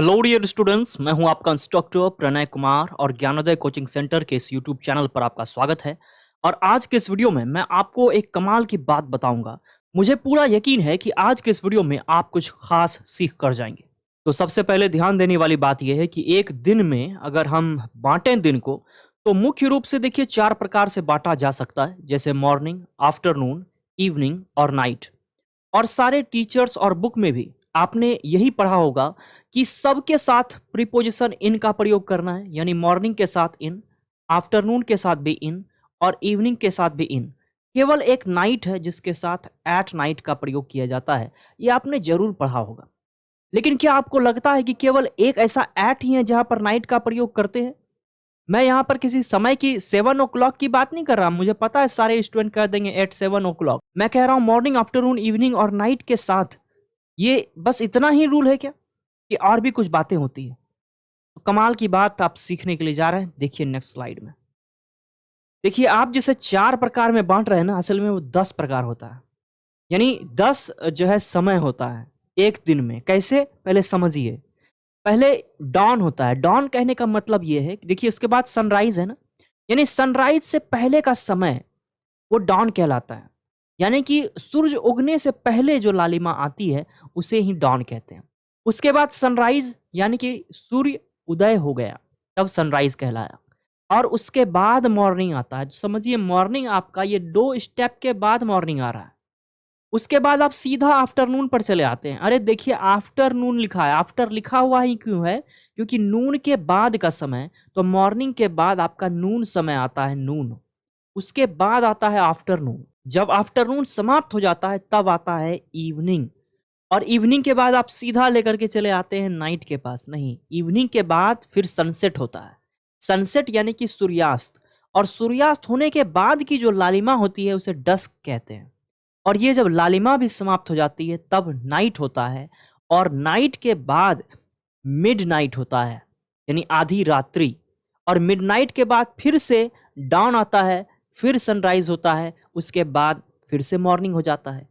Hello dear students, मैं हूं आपका इंस्ट्रक्टर प्रणय कुमार और ज्ञानोदय कोचिंग सेंटर के इस यूट्यूब चैनल पर आपका स्वागत है। और आज के इस वीडियो में मैं आपको एक कमाल की बात बताऊंगा। मुझे पूरा यकीन है कि आज के इस वीडियो में आप कुछ खास सीख कर जाएंगे। तो सबसे पहले ध्यान देने वाली बात यह है कि एक दिन में अगर हम बांटें दिन को, तो मुख्य रूप से देखिए 4 प्रकार से बांटा जा सकता है, जैसे मॉर्निंग, आफ्टरनून, इवनिंग और नाइट। और सारे टीचर्स और बुक में भी आपने यही पढ़ा होगा कि सबके साथ प्रीपोजिशन इन का प्रयोग करना है, यानी मॉर्निंग के साथ इन, आफ्टरनून के साथ भी इन और इवनिंग के साथ भी इन। केवल एक नाइट है जिसके साथ एट नाइट का प्रयोग किया जाता है। ये आपने जरूर पढ़ा होगा। लेकिन क्या आपको लगता है कि केवल एक ऐसा एट ही है जहां पर नाइट का प्रयोग करते हैं? मैं यहाँ पर किसी समय की 7 o'clock की बात नहीं कर रहा। मुझे पता है सारे स्टूडेंट कर देंगे एट 7 o'clock। मैं कह रहा हूँ मॉर्निंग, आफ्टरनून, इवनिंग और नाइट के साथ। ये बस इतना ही रूल है क्या कि और भी कुछ बातें होती है? तो कमाल की बात आप सीखने के लिए जा रहे हैं। देखिए नेक्स्ट स्लाइड में। देखिए आप जिसे 4 प्रकार में बांट रहे हैं ना, असल में वो 10 प्रकार होता है। यानी 10 जो है समय होता है एक दिन में। कैसे, पहले समझिए। पहले डॉन होता है। डॉन कहने का मतलब ये है कि देखिए उसके बाद सनराइज है ना, यानी सनराइज से पहले का समय वो डॉन कहलाता है। यानी कि सूरज उगने से पहले जो लालिमा आती है उसे ही डॉन कहते हैं। उसके बाद सनराइज, यानी कि सूर्य उदय हो गया, तब सनराइज कहलाया। और उसके बाद मॉर्निंग आता है। तो समझिए मॉर्निंग आपका ये 2 स्टेप के बाद मॉर्निंग आ रहा है। उसके बाद आप सीधा आफ्टरनून पर चले आते हैं। अरे देखिए आफ्टरनून लिखा है, आफ्टर लिखा हुआ ही क्यों है? क्योंकि नून के बाद का समय, तो मॉर्निंग के बाद आपका नून समय आता है, नून। उसके बाद आता है आफ्टरनून। जब आफ्टरनून समाप्त हो जाता है तब आता है इवनिंग। और इवनिंग के बाद आप सीधा लेकर के चले आते हैं नाइट के पास। नहीं, इवनिंग के बाद फिर सनसेट होता है। सनसेट यानी कि सूर्यास्त। और सूर्यास्त होने के बाद की जो लालिमा होती है उसे डस्क कहते हैं। और ये जब लालिमा भी समाप्त हो जाती है तब नाइट होता है। और नाइट के बाद मिड नाइट होता है, यानी आधी रात्रि। और मिडनाइट के बाद फिर से डाउन आता है, फिर सनराइज होता है, उसके बाद फिर से मॉर्निंग हो जाता है।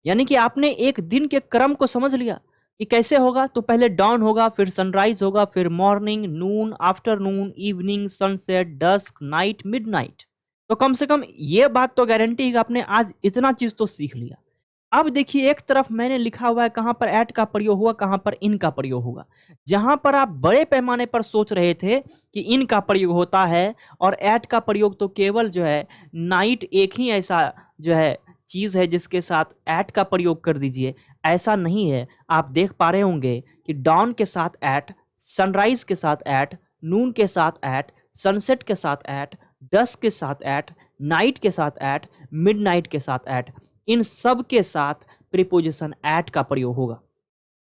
यानी कि आपने एक दिन के क्रम को समझ लिया कि कैसे होगा। तो पहले डॉन होगा, फिर सनराइज होगा, फिर morning, noon, afternoon, evening, sunset, dusk, night, midnight. तो कम से कम ये बात तो गारंटी है कि आपने आज इतना चीज तो सीख लिया। अब देखिए एक तरफ मैंने लिखा हुआ है कहां पर एट का प्रयोग हुआ, कहां पर इन का प्रयोग होगा। जहां पर आप बड़े पैमाने पर सोच रहे थे कि इन का प्रयोग होता है और एट का प्रयोग, तो केवल जो है नाइट एक ही ऐसा जो है चीज है जिसके साथ एट का प्रयोग कर दीजिए। ऐसा नहीं है। आप देख पा रहे होंगे कि डॉन के साथ एट, सनराइज के साथ एट, नून के साथ एट, सनसेट के साथ एट, डस्क के साथ एट, नाइट के साथ एट, मिडनाइट के साथ एट, इन सब के साथ प्रीपोजिशन एट का प्रयोग होगा।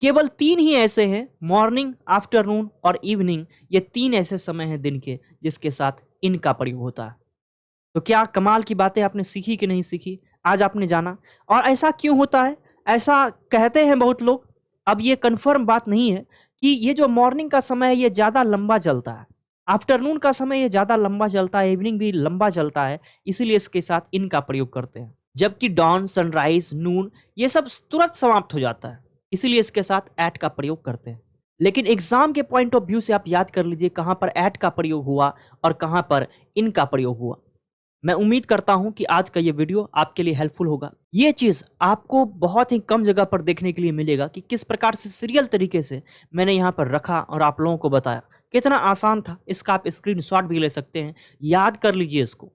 केवल 3 ही ऐसे हैं, मॉर्निंग, आफ्टरनून और इवनिंग। ये 3 ऐसे समय हैं दिन के जिसके साथ इन का प्रयोग होता है। तो क्या कमाल की बातें आपने सीखी कि नहीं सीखी? आज आपने जाना। और ऐसा क्यों होता है? ऐसा कहते हैं बहुत लोग। अब ये कंफर्म बात नहीं है कि ये जो मॉर्निंग का समय है ये ज्यादा लंबा चलता है, आफ्टरनून का समय ये ज्यादा लंबा चलता है, इवनिंग भी लंबा चलता है, इसीलिए इसके साथ इन का प्रयोग करते हैं। जबकि डॉन, सनराइज, नून ये सब तुरंत समाप्त हो जाता है, इसीलिए इसके साथ एट का प्रयोग करते हैं। लेकिन एग्जाम के पॉइंट ऑफ व्यू से आप याद कर लीजिए कहां पर एट का प्रयोग हुआ और कहां पर इन का प्रयोग हुआ। मैं उम्मीद करता हूं कि आज का ये वीडियो आपके लिए हेल्पफुल होगा। ये चीज आपको बहुत ही कम जगह पर देखने के लिए मिलेगा कि किस प्रकार से सीरियल तरीके से मैंने यहाँ पर रखा और आप लोगों को बताया। कितना आसान था, इसका आप स्क्रीनशॉट भी ले सकते हैं। याद कर लीजिए इसको।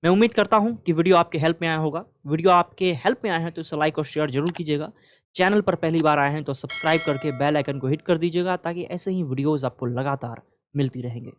मैं उम्मीद करता हूं कि वीडियो आपके हेल्प में आया होगा। वीडियो आपके हेल्प में आया है तो इसे लाइक और शेयर जरूर कीजिएगा। चैनल पर पहली बार आए हैं तो सब्सक्राइब करके बेल आइकन को हिट कर दीजिएगा, ताकि ऐसे ही वीडियोस आपको लगातार मिलती रहेंगे।